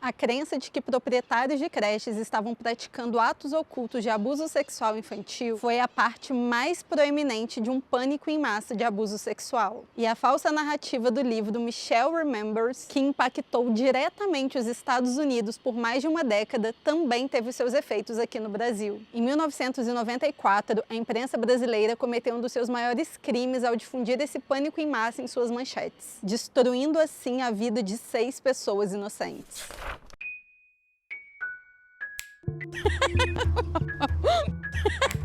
A crença de que proprietários de creches estavam praticando atos ocultos de abuso sexual infantil foi a parte mais proeminente de um pânico em massa de abuso sexual. E a falsa narrativa do livro Michelle Remembers, que impactou diretamente os Estados Unidos por mais de uma década, também teve seus efeitos aqui no Brasil. Em 1994, a imprensa brasileira cometeu um dos seus maiores crimes ao difundir esse pânico em massa em suas manchetes, destruindo assim a vida de 6 pessoas inocentes.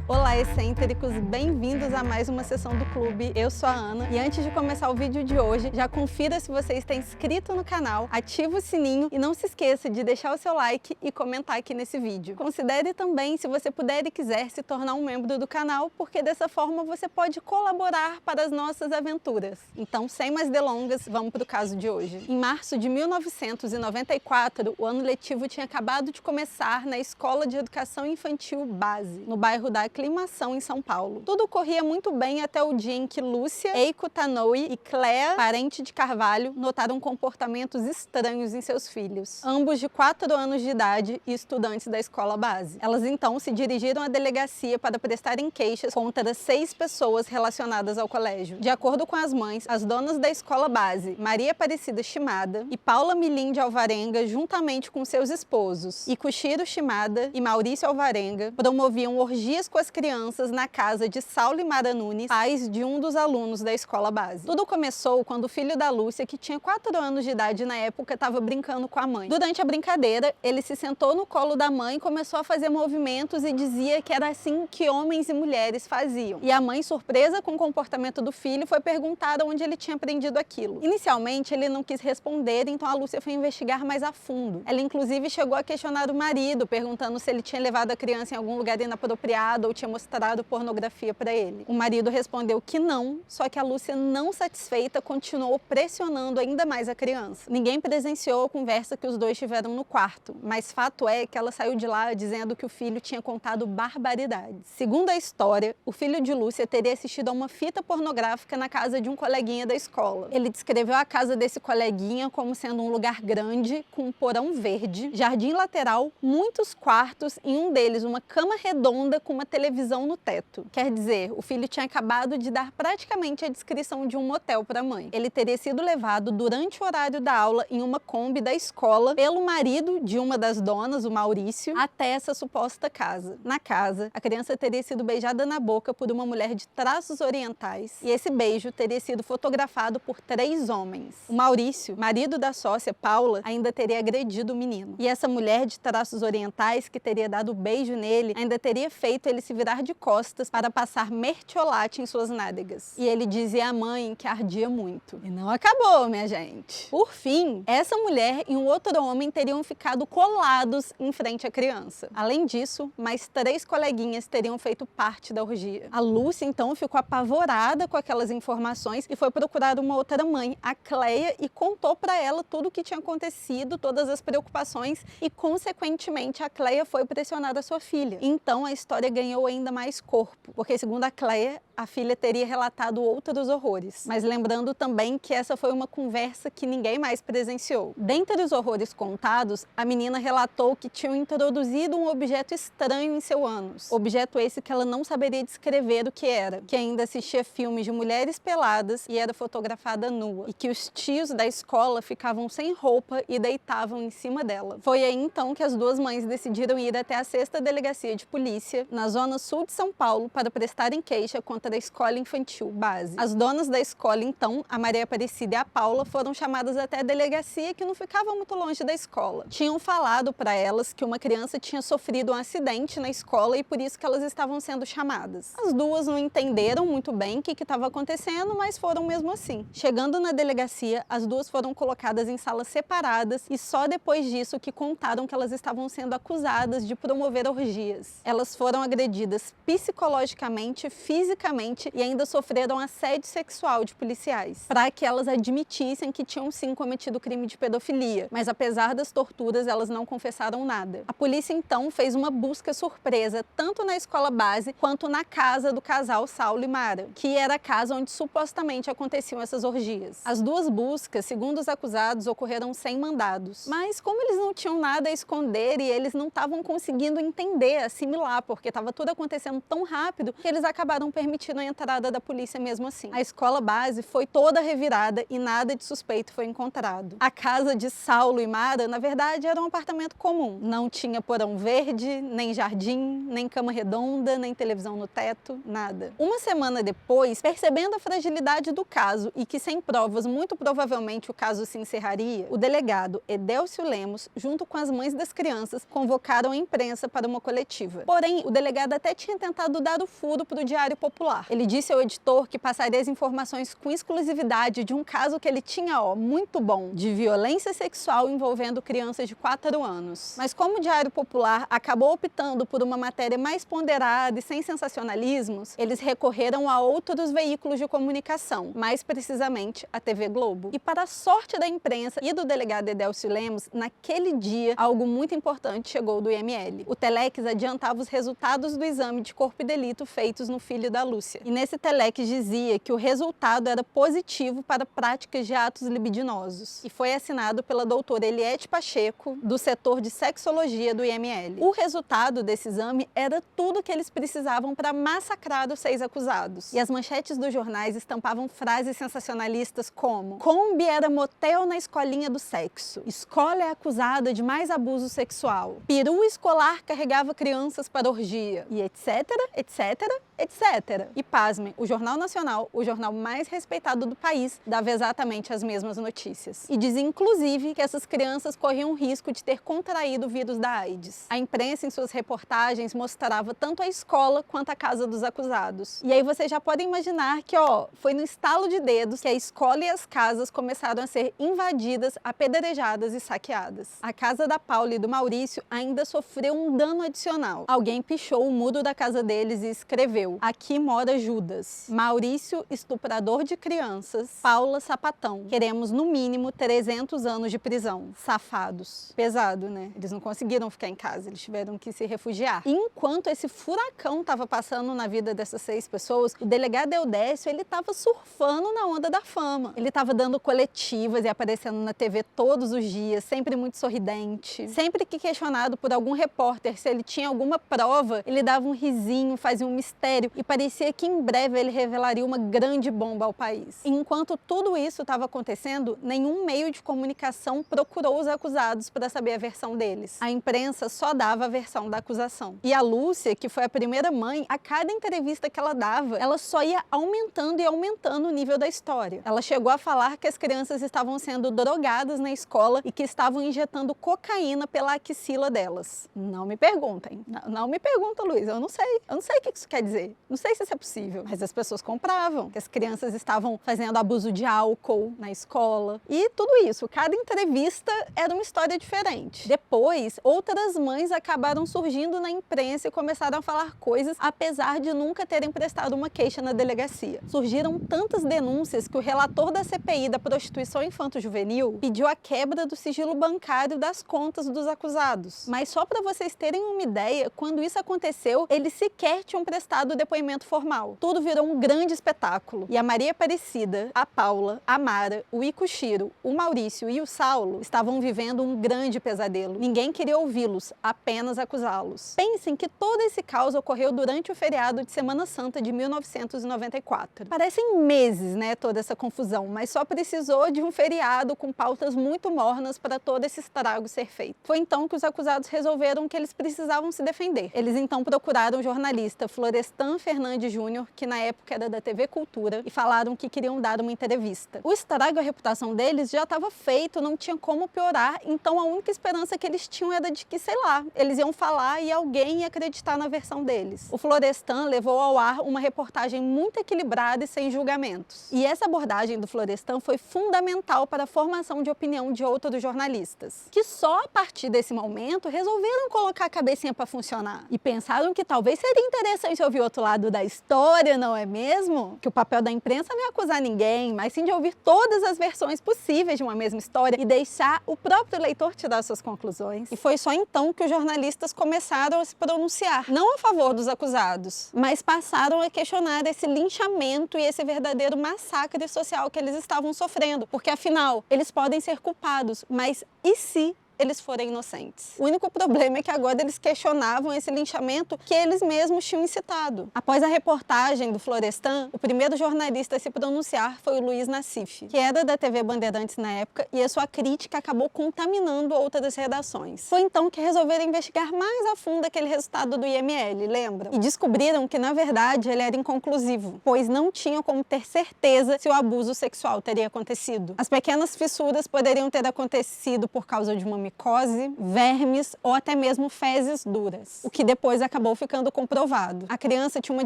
Olá, excêntricos! Bem-vindos a mais uma sessão do Clube. Eu sou a Ana e antes de começar o vídeo de hoje, já confira se você está inscrito no canal, ativa o sininho e não se esqueça de deixar o seu like e comentar aqui nesse vídeo. Considere também, se você puder e quiser, se tornar um membro do canal, porque dessa forma você pode colaborar para as nossas aventuras. Então, sem mais delongas, vamos para o caso de hoje. Em março de 1994, o ano letivo tinha acabado de começar na Escola de Educação Infantil Base, no bairro da Aclimação, em São Paulo. Tudo corria muito bem até o dia em que Lúcia, Eiko Tanoi e Clea, parente de Carvalho, notaram comportamentos estranhos em seus filhos, ambos de 4 anos de idade e estudantes da escola base. Elas então se dirigiram à delegacia para prestarem queixas contra 6 pessoas relacionadas ao colégio. De acordo com as mães, as donas da escola base, Maria Aparecida Shimada e Paula Milim de Alvarenga, juntamente com seus esposos, Ikushiro Shimada e Maurício Alvarenga, promoviam orgias com as crianças na casa de Saulo e Mara Nunes, pais de um dos alunos da escola base. Tudo começou quando o filho da Lúcia, que tinha 4 anos de idade na época, estava brincando com a mãe. Durante a brincadeira, ele se sentou no colo da mãe e começou a fazer movimentos e dizia que era assim que homens e mulheres faziam. E a mãe, surpresa com o comportamento do filho, foi perguntar onde ele tinha aprendido aquilo. Inicialmente, ele não quis responder, então a Lúcia foi investigar mais a fundo. Ela inclusive chegou a questionar o marido, perguntando se ele tinha levado a criança em algum lugar inapropriado ou tinha mostrado pornografia para ele. O marido respondeu que não, só que a Lúcia, não satisfeita, continuou pressionando ainda mais a criança. Ninguém presenciou a conversa que os dois tiveram no quarto, mas fato é que ela saiu de lá dizendo que o filho tinha contado barbaridades. Segundo a história, o filho de Lúcia teria assistido a uma fita pornográfica na casa de um coleguinha da escola. Ele descreveu a casa desse coleguinha como sendo um lugar grande, com um porão verde, jardim lateral, muitos quartos e um deles uma cama redonda com uma televisão no teto. Quer dizer, o filho tinha acabado de dar praticamente a descrição de um motel para a mãe. Ele teria sido levado durante o horário da aula em uma Kombi da escola pelo marido de uma das donas, o Maurício, até essa suposta casa. Na casa, a criança teria sido beijada na boca por uma mulher de traços orientais e esse beijo teria sido fotografado por 3 homens. O Maurício, marido da sócia Paula, ainda teria agredido o menino. E essa mulher de traços orientais que teria dado o beijo nele ainda teria feito ele se virar de costas para passar mertiolate em suas nádegas. E ele dizia à mãe que ardia muito. E não acabou, minha gente. Por fim, essa mulher e um outro homem teriam ficado colados em frente à criança. Além disso, mais 3 coleguinhas teriam feito parte da orgia. A Lúcia, então, ficou apavorada com aquelas informações e foi procurar uma outra mãe, a Cleia, e contou para ela tudo o que tinha acontecido, todas as preocupações e, consequentemente, a Cleia foi pressionar a sua filha. Então, a história ganhou ainda mais corpo, porque, segundo a Cleia, a filha teria relatado outros horrores. Mas lembrando também que essa foi uma conversa que ninguém mais presenciou. Dentre os horrores contados, a menina relatou que tinham introduzido um objeto estranho em seu ânus. Objeto esse que ela não saberia descrever o que era, que ainda assistia filmes de mulheres peladas e era fotografada nua, e que os tios da escola ficavam sem roupa e deitavam em cima dela. Foi aí então que as 2 mães decidiram ir até a 6ª Delegacia de Polícia, na zona sul de São Paulo, para prestarem queixa contra a Escola Infantil Base. As donas da escola, então, a Maria Aparecida e a Paula, foram chamadas até a delegacia, que não ficava muito longe da escola. Tinham falado para elas que uma criança tinha sofrido um acidente na escola e por isso que elas estavam sendo chamadas. As 2 não entenderam muito bem o que estava acontecendo, mas foram mesmo assim. Chegando na delegacia, as 2 foram colocadas em salas separadas e só depois disso que contaram que elas estavam sendo acusadas de promover orgias. Elas foram foram agredidas psicologicamente, fisicamente e ainda sofreram assédio sexual de policiais, para que elas admitissem que tinham sim cometido crime de pedofilia, mas apesar das torturas, elas não confessaram nada. A polícia então fez uma busca surpresa tanto na escola base quanto na casa do casal Saulo e Mara, que era a casa onde supostamente aconteciam essas orgias. As duas buscas, segundo os acusados, ocorreram sem mandados, mas como eles não tinham nada a esconder e eles não estavam conseguindo entender, assimilar, porque estava tudo acontecendo tão rápido que eles acabaram permitindo a entrada da polícia mesmo assim. A escola base foi toda revirada e nada de suspeito foi encontrado. A casa de Saulo e Mara, na verdade, era um apartamento comum. Não tinha porão verde, nem jardim, nem cama redonda, nem televisão no teto, nada. Uma semana depois, percebendo a fragilidade do caso e que sem provas muito provavelmente o caso se encerraria, o delegado Edélcio Lemos, junto com as mães das crianças, convocaram a imprensa para uma coletiva. Porém, o delegado até tinha tentado dar o furo para o Diário Popular. Ele disse ao editor que passaria as informações com exclusividade de um caso que ele tinha, muito bom, de violência sexual envolvendo crianças de 4 anos. Mas como o Diário Popular acabou optando por uma matéria mais ponderada e sem sensacionalismos, eles recorreram a outros veículos de comunicação, mais precisamente a TV Globo. E para a sorte da imprensa e do delegado Edélcio Lemos, naquele dia, algo muito importante chegou do IML. O Telex adiantava os resultados do exame de corpo e delito feitos no filho da Lúcia. E nesse Telex dizia que o resultado era positivo para práticas de atos libidinosos. E foi assinado pela doutora Eliette Pacheco, do setor de sexologia do IML. O resultado desse exame era tudo que eles precisavam para massacrar os 6 acusados. E as manchetes dos jornais estampavam frases sensacionalistas como: Kombi era motel na escolinha do sexo. Escola é acusada de mais abuso sexual. Peru escolar carregava crianças para orgia. E etc, etc, etc. E pasmem, o Jornal Nacional, o jornal mais respeitado do país, dava exatamente as mesmas notícias. E dizia inclusive que essas crianças corriam o risco de ter contraído o vírus da AIDS. A imprensa em suas reportagens mostrava tanto a escola quanto a casa dos acusados. E aí vocês já podem imaginar que, foi no estalo de dedos que a escola e as casas começaram a ser invadidas, apedrejadas e saqueadas. A casa da Paula e do Maurício ainda sofreu um dano adicional. Alguém pichou o muro da casa deles e escreveu: aqui mora Judas. Maurício, estuprador de crianças. Paula, sapatão. Queremos no mínimo 300 anos de prisão. Safados. Pesado, né? Eles não conseguiram ficar em casa, eles tiveram que se refugiar. E enquanto esse furacão estava passando na vida dessas 6 pessoas, o delegado Eudécio, ele estava surfando na onda da fama. Ele estava dando coletivas e aparecendo na TV todos os dias, sempre muito sorridente. Sempre que questionado por algum repórter se ele tinha alguma prova, ele dava um risinho, fazia um mistério e parecia que em breve ele revelaria uma grande bomba ao país. E enquanto tudo isso estava acontecendo, nenhum meio de comunicação procurou os acusados para saber a versão deles. A imprensa só dava a versão da acusação. E a Lúcia, que foi a primeira mãe, a cada entrevista que ela dava, ela só ia aumentando e aumentando o nível da história. Ela chegou a falar que as crianças estavam sendo drogadas na escola e que estavam injetando cocaína pela axila delas. Não me perguntem. Não me pergunta, Luiz. Eu não sei. Eu não sei o que isso quer dizer. Não sei se isso é possível. Mas as pessoas compravam que as crianças estavam fazendo abuso de álcool na escola. E tudo isso. Cada entrevista era uma história diferente. Depois, outras mães acabaram surgindo na imprensa e começaram a falar coisas, apesar de nunca terem prestado uma queixa na delegacia. Surgiram tantas denúncias que o relator da CPI da prostituição infanto-juvenil pediu a quebra do sigilo bancário das contas dos acusados. Mas só para vocês terem uma ideia, quando isso aconteceu, eles sequer tinham prestado depoimento formal. Tudo virou um grande espetáculo. E a Maria Aparecida, a Paula, a Mara, o Ikushiro, o Maurício e o Saulo estavam vivendo um grande pesadelo. Ninguém queria ouvi-los, apenas acusá-los. Pensem que todo esse caos ocorreu durante o feriado de Semana Santa de 1994. Parecem meses, né, toda essa confusão, mas só precisou de um feriado com pautas muito mornas para todo esse estrago ser feito. Foi então que os acusados resolveram que eles precisavam se defender. Eles então procuraram o jornalista Florestan Florestan Fernandes Júnior, que na época era da TV Cultura, e falaram que queriam dar uma entrevista. O estrago, a reputação deles já estava feito, não tinha como piorar, então a única esperança que eles tinham era de que, sei lá, eles iam falar e alguém ia acreditar na versão deles. O Florestan levou ao ar uma reportagem muito equilibrada e sem julgamentos. E essa abordagem do Florestan foi fundamental para a formação de opinião de outros jornalistas, que só a partir desse momento resolveram colocar a cabecinha para funcionar e pensaram que talvez seria interessante ouvir o outro lado da história, não é mesmo? Que o papel da imprensa não é acusar ninguém, mas sim de ouvir todas as versões possíveis de uma mesma história e deixar o próprio leitor tirar suas conclusões. E foi só então que os jornalistas começaram a se pronunciar, não a favor dos acusados, mas passaram a questionar esse linchamento e esse verdadeiro massacre social que eles estavam sofrendo, porque afinal, eles podem ser culpados, mas e se eles forem inocentes? O único problema é que agora eles questionavam esse linchamento que eles mesmos tinham incitado. Após a reportagem do Florestan, o primeiro jornalista a se pronunciar foi o Luiz Nassif, que era da TV Bandeirantes na época, e a sua crítica acabou contaminando outras redações. Foi então que resolveram investigar mais a fundo aquele resultado do IML, lembram? E descobriram que, na verdade, ele era inconclusivo, pois não tinham como ter certeza se o abuso sexual teria acontecido. As pequenas fissuras poderiam ter acontecido por causa de uma micose, vermes ou até mesmo fezes duras, o que depois acabou ficando comprovado. A criança tinha uma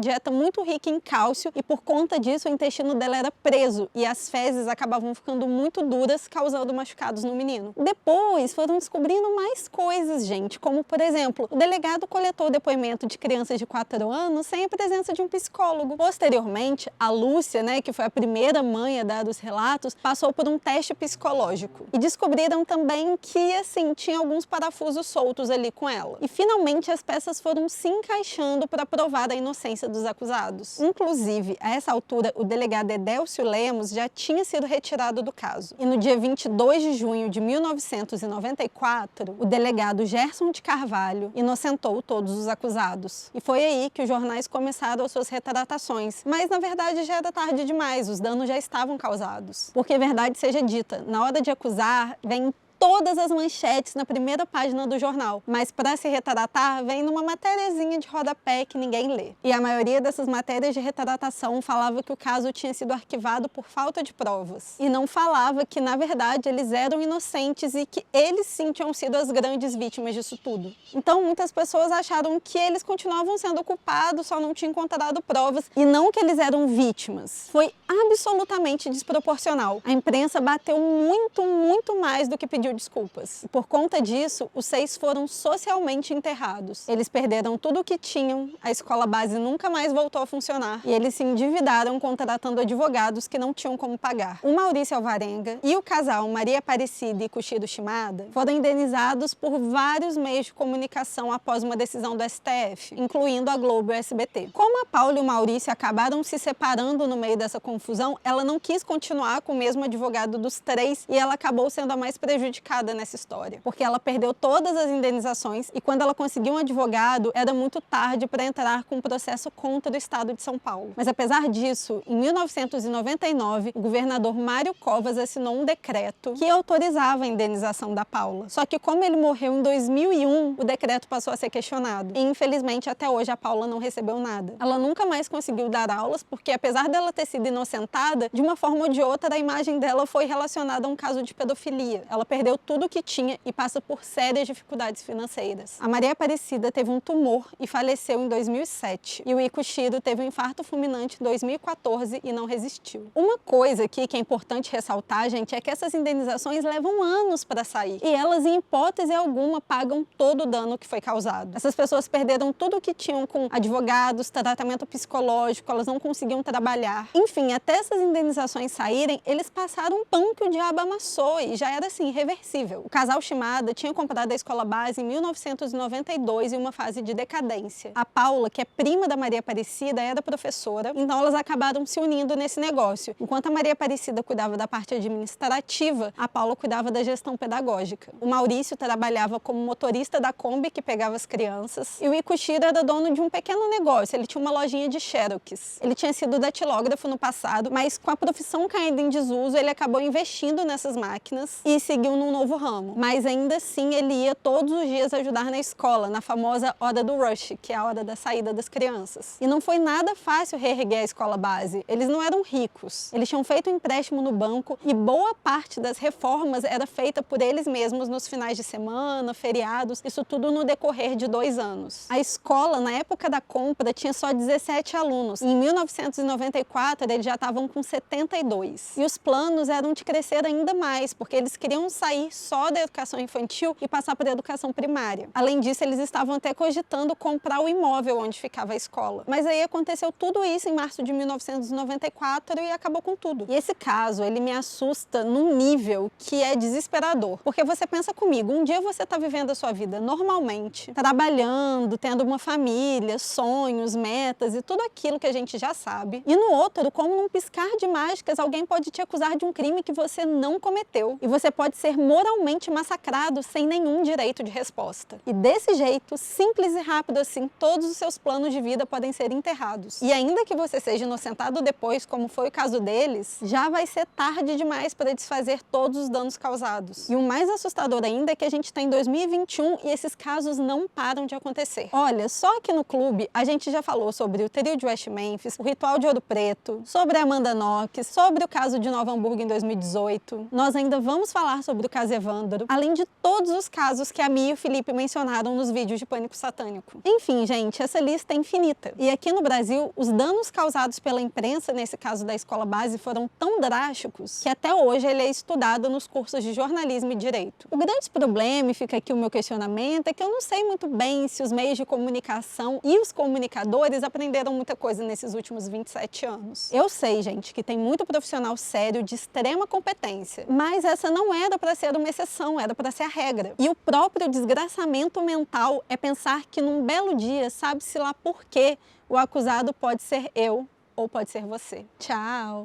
dieta muito rica em cálcio e por conta disso o intestino dela era preso e as fezes acabavam ficando muito duras, causando machucados no menino. Depois foram descobrindo mais coisas, gente, como por exemplo, o delegado coletou o depoimento de crianças de 4 anos sem a presença de um psicólogo. Posteriormente, a Lúcia, que foi a primeira mãe a dar os relatos, passou por um teste psicológico e descobriram também que assim, tinha alguns parafusos soltos ali com ela. E finalmente as peças foram se encaixando para provar a inocência dos acusados. Inclusive, a essa altura, o delegado Edélcio Lemos já tinha sido retirado do caso. E no dia 22 de junho de 1994, o delegado Gerson de Carvalho inocentou todos os acusados. E foi aí que os jornais começaram as suas retratações. Mas, na verdade, já era tarde demais, os danos já estavam causados. Porque, verdade seja dita, na hora de acusar, vem todas as manchetes na primeira página do jornal, mas para se retratar vem numa matériazinha de rodapé que ninguém lê. E a maioria dessas matérias de retratação falava que o caso tinha sido arquivado por falta de provas. E não falava que, na verdade, eles eram inocentes e que eles sim tinham sido as grandes vítimas disso tudo. Então, muitas pessoas acharam que eles continuavam sendo culpados, só não tinham encontrado provas, e não que eles eram vítimas. Foi absolutamente desproporcional. A imprensa bateu muito mais do que pediu desculpas. E por conta disso, os 6 foram socialmente enterrados. Eles perderam tudo o que tinham, a escola base nunca mais voltou a funcionar e eles se endividaram contratando advogados que não tinham como pagar. O Maurício Alvarenga e o casal Maria Aparecida e Kushiro Shimada foram indenizados por vários meios de comunicação após uma decisão do STF, incluindo a Globo e o SBT. Como a Paula e o Maurício acabaram se separando no meio dessa confusão, ela não quis continuar com o mesmo advogado dos 3 e ela acabou sendo a mais prejudicada nessa história, porque ela perdeu todas as indenizações e quando ela conseguiu um advogado, era muito tarde para entrar com um processo contra o estado de São Paulo. Mas apesar disso, em 1999, o governador Mário Covas assinou um decreto que autorizava a indenização da Paula. Só que como ele morreu em 2001, o decreto passou a ser questionado. E infelizmente até hoje a Paula não recebeu nada. Ela nunca mais conseguiu dar aulas porque apesar dela ter sido inocentada, de uma forma ou de outra a imagem dela foi relacionada a um caso de pedofilia. Ela perdeu tudo o que tinha e passa por sérias dificuldades financeiras. A Maria Aparecida teve um tumor e faleceu em 2007. E o Ikushiro teve um infarto fulminante em 2014 e não resistiu. Uma coisa aqui que é importante ressaltar, gente, é que essas indenizações levam anos para sair. E elas, em hipótese alguma, pagam todo o dano que foi causado. Essas pessoas perderam tudo o que tinham com advogados, tratamento psicológico, elas não conseguiam trabalhar. Enfim, até essas indenizações saírem, eles passaram um pão que o diabo amassou e já era assim, irreversível. O casal Shimada tinha comprado a escola base em 1992 em uma fase de decadência. A Paula, que é prima da Maria Aparecida, era professora, então elas acabaram se unindo nesse negócio. Enquanto a Maria Aparecida cuidava da parte administrativa, a Paula cuidava da gestão pedagógica. O Maurício trabalhava como motorista da Kombi que pegava as crianças e o Ikushiro era dono de um pequeno negócio, ele tinha uma lojinha de xerox. Ele tinha sido datilógrafo no passado, mas com a profissão caindo em desuso, ele acabou investindo nessas máquinas e seguiu num um novo ramo, mas ainda assim ele ia todos os dias ajudar na escola, na famosa hora do rush, que é a hora da saída das crianças. E não foi nada fácil reerguer a escola base. Eles não eram ricos, eles tinham feito um empréstimo no banco e boa parte das reformas era feita por eles mesmos nos finais de semana, feriados, isso tudo no decorrer de 2 anos. A escola, na época da compra, tinha só 17 alunos. Em 1994, eles já estavam com 72. E os planos eram de crescer ainda mais, porque eles queriam sair só da educação infantil e passar para a educação primária. Além disso, eles estavam até cogitando comprar o imóvel onde ficava a escola. Mas aí aconteceu tudo isso em março de 1994 e acabou com tudo. E esse caso, ele me assusta num nível que é desesperador. Porque você pensa comigo, um dia você está vivendo a sua vida normalmente, trabalhando, tendo uma família, sonhos, metas e tudo aquilo que a gente já sabe. E no outro, como num piscar de mágicas, alguém pode te acusar de um crime que você não cometeu. E você pode ser moralmente massacrado sem nenhum direito de resposta. E desse jeito, simples e rápido assim, todos os seus planos de vida podem ser enterrados. E ainda que você seja inocentado depois, como foi o caso deles, já vai ser tarde demais para desfazer todos os danos causados. E o mais assustador ainda é que a gente está em 2021 e esses casos não param de acontecer. Olha, só aqui no clube a gente já falou sobre o trio de West Memphis, o ritual de Ouro Preto, sobre a Amanda Knox, sobre o caso de Nova Hamburgo em 2018. Nós ainda vamos falar sobre o caso Evandro, além de todos os casos que a Mia e o Felipe mencionaram nos vídeos de Pânico Satânico. Enfim, gente, essa lista é infinita. E aqui no Brasil, os danos causados pela imprensa nesse caso da escola base foram tão drásticos que até hoje ele é estudado nos cursos de jornalismo e direito. O grande problema, e fica aqui o meu questionamento, é que eu não sei muito bem se os meios de comunicação e os comunicadores aprenderam muita coisa nesses últimos 27 anos. Eu sei, gente, que tem muito profissional sério de extrema competência, mas essa não era para ser uma exceção, era para ser a regra. E o próprio desgraçamento mental é pensar que num belo dia, sabe-se lá por quê, o acusado pode ser eu ou pode ser você. Tchau!